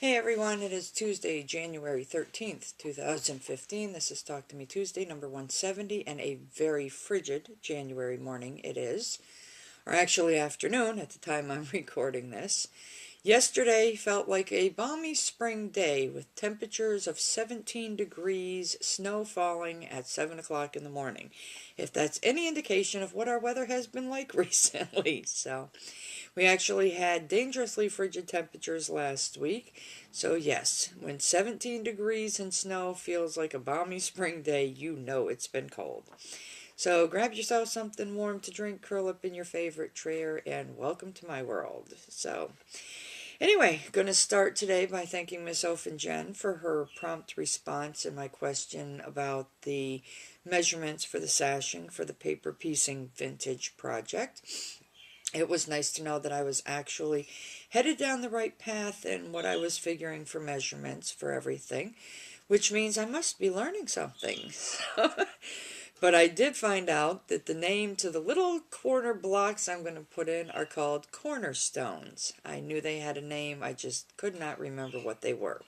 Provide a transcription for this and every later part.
Hey everyone, it is Tuesday, January 13th, 2015. This is Talk to Me Tuesday, number 170, and a very frigid January morning it is. Or actually afternoon at the time I'm recording this. Yesterday felt like a balmy spring day with temperatures of 17 degrees, snow falling at 7 o'clock in the morning. If that's any indication of what our weather has been like recently. So, we actually had dangerously frigid temperatures last week. So yes, when 17 degrees and snow feels like a balmy spring day, you know it's been cold. So grab yourself something warm to drink, curl up in your favorite chair, and welcome to my world. So anyway, going to start today by thanking Miss Ofen Jen for her prompt response in my question about the measurements for the sashing for the paper piecing vintage project. It was nice to know that I was actually headed down the right path in what I was figuring for measurements for everything, which means I must be learning something. But I did find out that the name to the little corner blocks I'm going to put in are called cornerstones. I knew they had a name, I just could not remember what they were.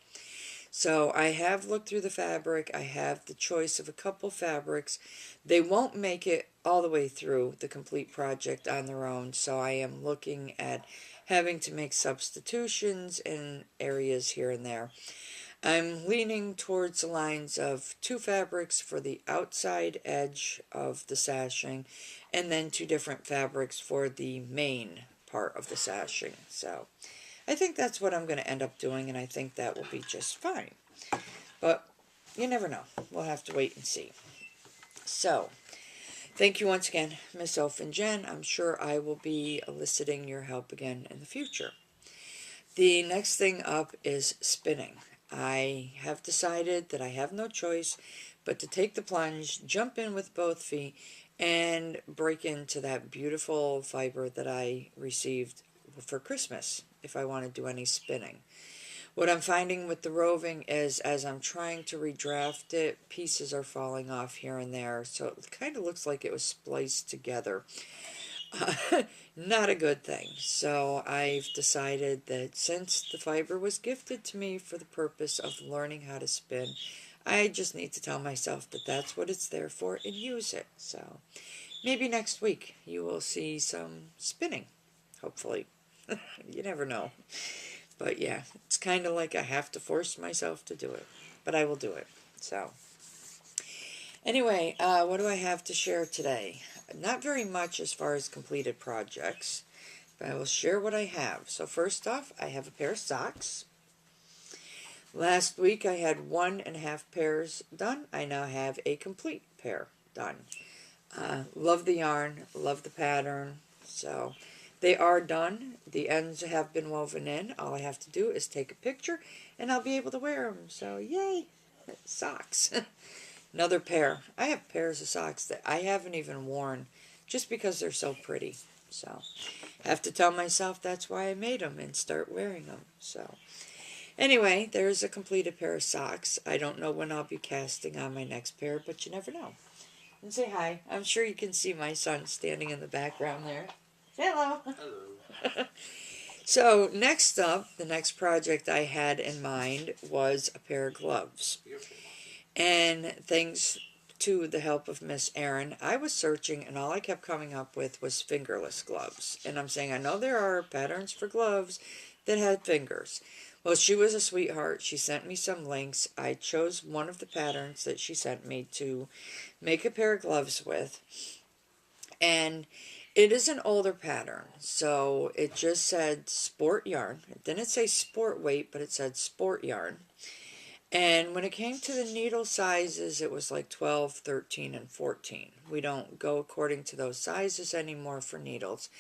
So I have looked through the fabric. I have the choice of a couple fabrics. They won't make it all the way through the complete project on their own, so I am looking at having to make substitutions in areas here and there. I'm leaning towards the lines of two fabrics for the outside edge of the sashing, and then two different fabrics for the main part of the sashing. So I think that's what I'm going to end up doing, and I think that will be just fine. But you never know. We'll have to wait and see. So, thank you once again, Miss Elf and Jen. I'm sure I will be eliciting your help again in the future. The next thing up is spinning. I have decided that I have no choice but to take the plunge, jump in with both feet, and break into that beautiful fiber that I received for Christmas if I want to do any spinning. What I'm finding with the roving is as I'm trying to redraft it, pieces are falling off here and there, so it kind of looks like it was spliced together. Not a good thing. So I've decided that since the fiber was gifted to me for the purpose of learning how to spin, I just need to tell myself that that's what it's there for and use it. So maybe next week you will see some spinning, hopefully. You never know. But yeah, it's kind of like I have to force myself to do it. But I will do it. So anyway, what do I have to share today? Not very much as far as completed projects, but I will share what I have. So first off, I have a pair of socks. Last week I had 1.5 pairs done. I now have a complete pair done. Love the yarn, love the pattern. So they are done. The ends have been woven in. All I have to do is take a picture and I'll be able to wear them. So yay, socks. Another pair. I have pairs of socks that I haven't even worn just because they're so pretty. So I have to tell myself that's why I made them and start wearing them. So anyway, there's a completed pair of socks. I don't know when I'll be casting on my next pair, but you never know. And say hi. I'm sure you can see my son standing in the background there. Say hello. Hello. So next up, the next project I had in mind was a pair of gloves. Beautiful. And thanks to the help of Miss Erin, I was searching and all I kept coming up with was fingerless gloves. And I'm saying, I know there are patterns for gloves that had fingers. Well, she was a sweetheart. She sent me some links. I chose one of the patterns that she sent me to make a pair of gloves with. And it is an older pattern, so it just said sport yarn. It didn't say sport weight, but it said sport yarn. And when it came to the needle sizes, it was like 12, 13, and 14. We don't go according to those sizes anymore for needles.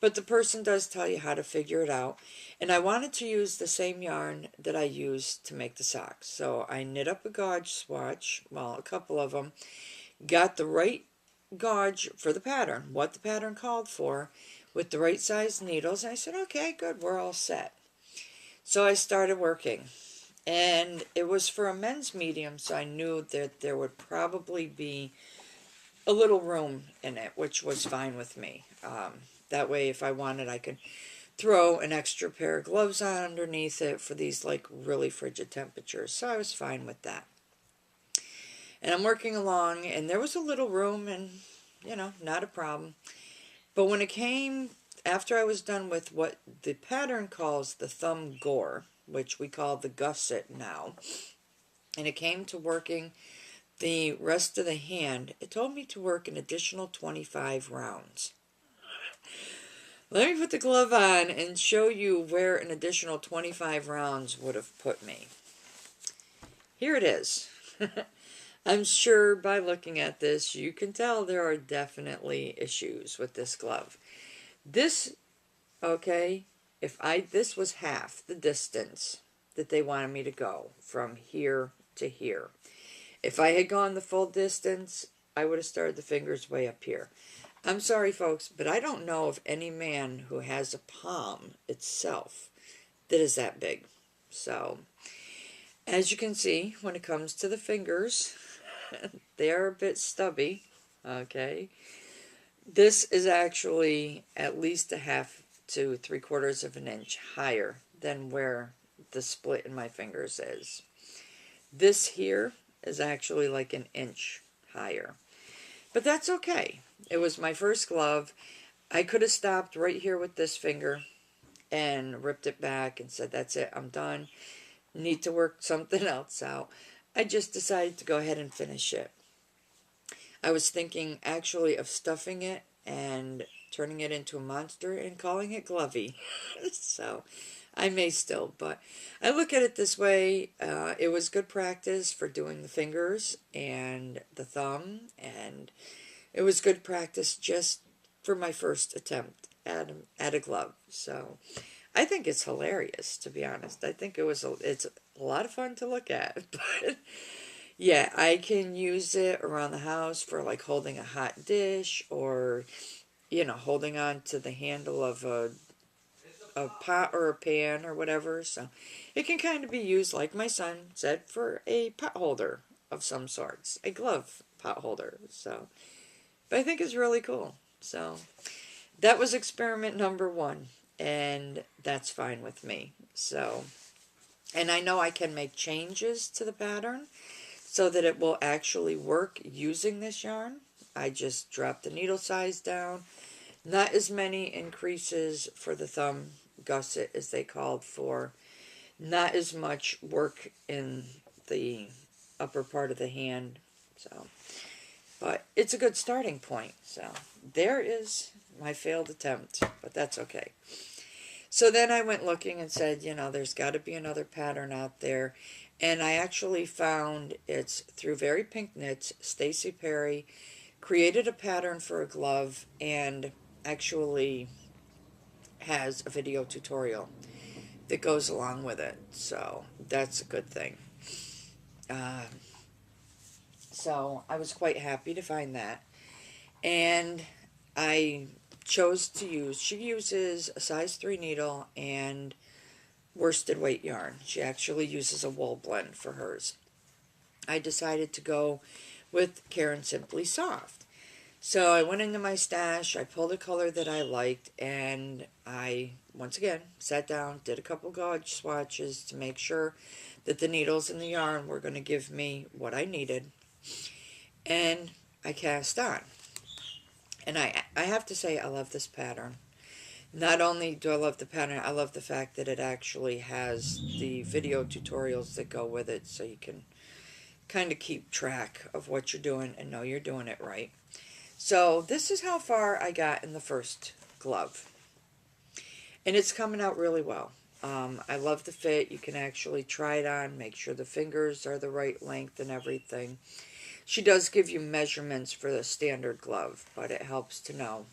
But the person does tell you how to figure it out. And I wanted to use the same yarn that I used to make the socks. So I knit up a gauge swatch, well, a couple of them, got the right gauge for the pattern, what the pattern called for, with the right size needles. And I said, okay, good, we're all set. So I started working. And it was for a men's medium, so I knew that there would probably be a little room in it, which was fine with me. That way, if I wanted, I could throw an extra pair of gloves on underneath it for these like really frigid temperatures. So I was fine with that. And I'm working along, and there was a little room, and not a problem. But when it came, after I was done with what the pattern calls the thumb gore, which we call the gusset now, and it came to working the rest of the hand, it told me to work an additional 25 rounds. Let me put the glove on and show you where an additional 25 rounds would have put me. Here it is. I'm sure by looking at this, you can tell there are definitely issues with this glove. This, okay, this was half the distance that they wanted me to go from here to here. If I had gone the full distance, I would have started the fingers way up here. I'm sorry, folks, but I don't know of any man who has a palm itself that is that big. So, as you can see, when it comes to the fingers, they are a bit stubby, okay? This is actually at least a half to 3/4 of an inch higher than where the split in my fingers is. This here is actually like an inch higher. But that's okay. It was my first glove. I could have stopped right here with this finger and ripped it back and said, that's it, I'm done. Need to work something else out. I just decided to go ahead and finish it. I was thinking actually of stuffing it and turning it into a monster and calling it Glovey. So I may still, but I look at it this way. It was good practice for doing the fingers and the thumb, and it was good practice just for my first attempt at a glove. So I think it's hilarious, to be honest. I think it's a lot of fun to look at. But yeah, I can use it around the house for like holding a hot dish, or holding on to the handle of a pot or a pan or whatever. So it can kind of be used, like my son said, for a pot holder of some sorts, a glove pot holder. So, but I think it's really cool. So that was experiment number 1, and that's fine with me. So, and I know I can make changes to the pattern so that it will actually work using this yarn. I just dropped the needle size down. Not as many increases for the thumb gusset as they called for. Not as much work in the upper part of the hand. So, but it's a good starting point. So there is my failed attempt, but that's okay. So then I went looking and said, there's got to be another pattern out there. And I actually found it's through Very Pink Knits. Stacy Perry created a pattern for a glove and actually has a video tutorial that goes along with it. So that's a good thing. So I was quite happy to find that. And I chose to use, she uses a size 3 needle and worsted weight yarn. She actually uses a wool blend for hers. I decided to go with Karen Simply Soft. So I went into my stash, I pulled a color that I liked, and I, once again, sat down, did a couple gauge swatches to make sure that the needles and the yarn were going to give me what I needed. And I cast on. And I have to say, I love this pattern. Not only do I love the pattern, I love the fact that it actually has the video tutorials that go with it, so you can kind of keep track of what you're doing and know you're doing it right. So this is how far I got in the first glove. And it's coming out really well. I love the fit. You can actually try it on, make sure the fingers are the right length and everything. She does give you measurements for the standard glove, but it helps to know,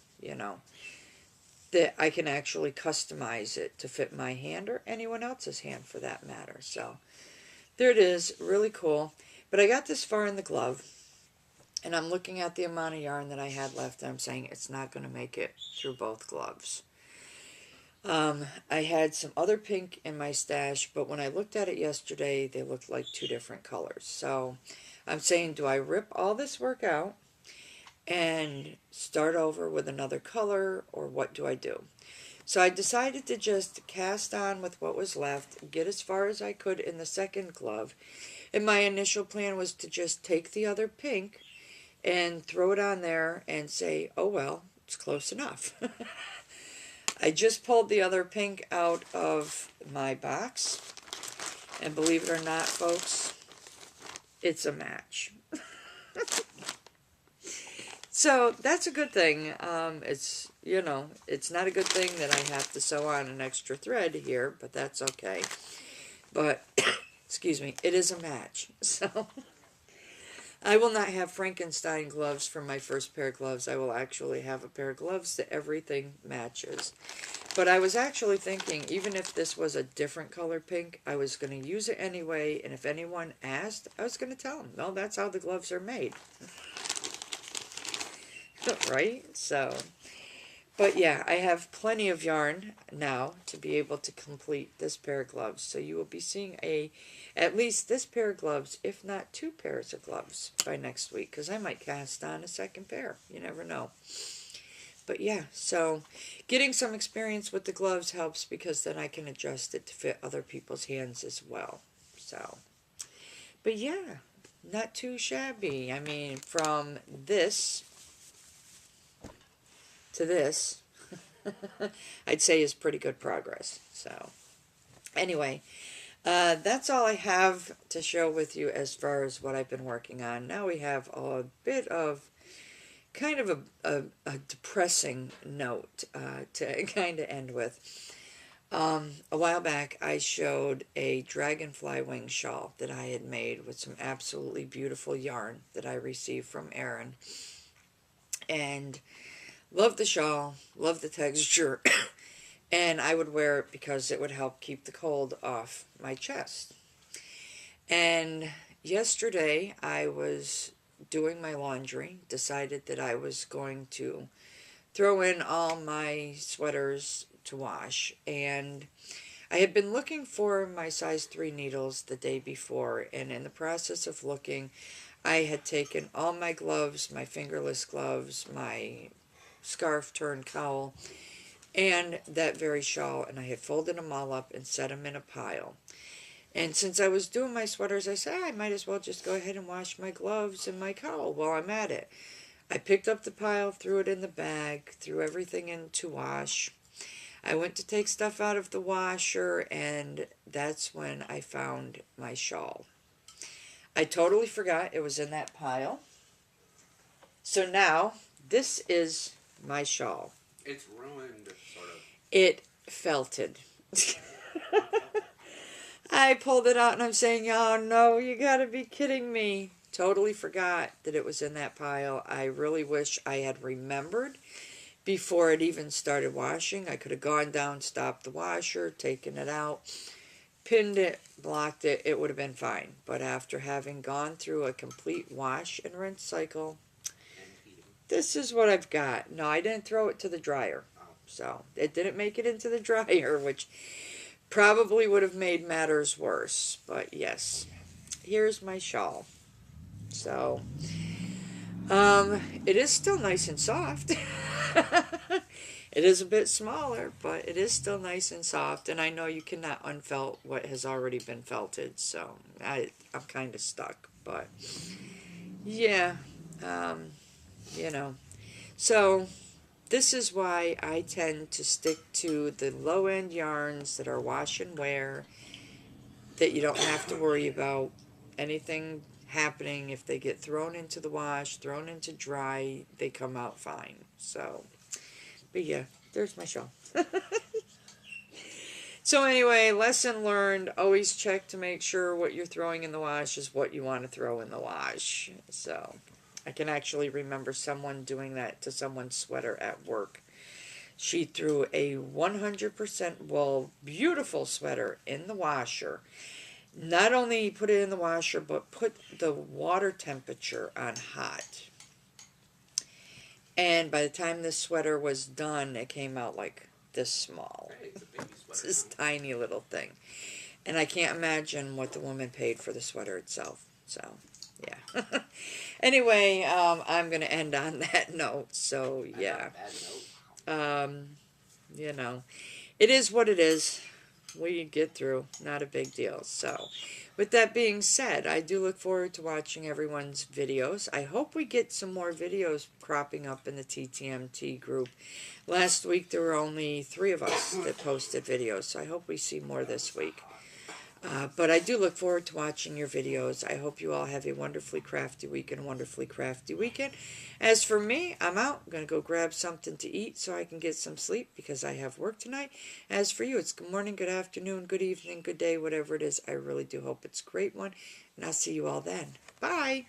that I can actually customize it to fit my hand or anyone else's hand for that matter. So there it is, really cool. But I got this far in the glove, and I'm looking at the amount of yarn that I had left, and I'm saying it's not going to make it through both gloves. I had some other pink in my stash, but when I looked at it yesterday, they looked like 2 different colors. So I'm saying, do I rip all this work out and start over with another color, or what do I do? So I decided to just cast on with what was left, get as far as I could in the second glove, and my initial plan was to just take the other pink and throw it on there and say, oh well, it's close enough. I just pulled the other pink out of my box, and believe it or not, folks, it's a match. So that's a good thing. It's, you know, it's not a good thing that I have to sew on an extra thread here, but that's okay. But, excuse me, it is a match. So I will not have Frankenstein gloves for my first pair of gloves. I will actually have a pair of gloves that everything matches. But I was actually thinking, even if this was a different color pink, I was going to use it anyway, and if anyone asked, I was going to tell them, no, that's how the gloves are made. Right? So, but yeah, I have plenty of yarn now to be able to complete this pair of gloves. So you will be seeing at least this pair of gloves, if not 2 pairs of gloves by next week, because I might cast on a second pair. You never know. But yeah, so getting some experience with the gloves helps, because then I can adjust it to fit other people's hands as well. So, but yeah, not too shabby. I mean, from this to this, I'd say is pretty good progress. So anyway, that's all I have to show with you as far as what I've been working on. Now we have a bit of kind of a depressing note to kind of end with. A while back I showed a dragonfly wing shawl that I had made with some absolutely beautiful yarn that I received from Erin. And love the shawl, love the texture, and I would wear it because it would help keep the cold off my chest. And yesterday I was doing my laundry, decided that I was going to throw in all my sweaters to wash, and I had been looking for my size 3 needles the day before, and in the process of looking, I had taken all my gloves, my fingerless gloves, my scarf turned cowl, and that very shawl, and I had folded them all up and set them in a pile. And since I was doing my sweaters, I said, I might as well just go ahead and wash my gloves and my cowl while I'm at it. I picked up the pile, threw it in the bag, threw everything in to wash. I went to take stuff out of the washer, and that's when I found my shawl. I totally forgot it was in that pile. So now, this is my shawl. It's ruined, sort of. It felted. I pulled it out and I'm saying, oh no, you gotta be kidding me. Totally forgot that it was in that pile. I really wish I had remembered before it even started washing. I could have gone down, stopped the washer, taken it out, pinned it, blocked it. It would have been fine. But after having gone through a complete wash and rinse cycle, this is what I've got. No, I didn't throw it to the dryer. So it didn't make it into the dryer, which probably would have made matters worse. But yes, here's my shawl. So, it is still nice and soft. It is a bit smaller, but it is still nice and soft. And I know you cannot unfelt what has already been felted, so I'm kind of stuck. But yeah, you know. So this is why I tend to stick to the low-end yarns that are wash and wear, that you don't have to worry about anything happening. If they get thrown into the wash, thrown into dry, they come out fine. So, but yeah, there's my shawl. So anyway, lesson learned, always check to make sure what you're throwing in the wash is what you want to throw in the wash. So I can actually remember someone doing that to someone's sweater at work. She threw a 100% wool, beautiful sweater in the washer. Not only put it in the washer, but put the water temperature on hot. And by the time this sweater was done, it came out like this small. Hey, it's a baby sweater. It's this tiny little thing. And I can't imagine what the woman paid for the sweater itself. So, Yeah. Anyway, I'm going to end on that note. So, And yeah. not a bad note. You know, it is what it is. We get through. Not a big deal. So, with that being said, I do look forward to watching everyone's videos. I hope we get some more videos cropping up in the TTMT group. Last week there were only 3 of us that posted videos, so I hope we see more this week. But I do look forward to watching your videos. I hope you all have a wonderfully crafty week and a wonderfully crafty weekend. As for me, I'm out. I'm going to go grab something to eat so I can get some sleep because I have work tonight. As for you, it's good morning, good afternoon, good evening, good day, whatever it is. I really do hope it's a great one. And I'll see you all then. Bye.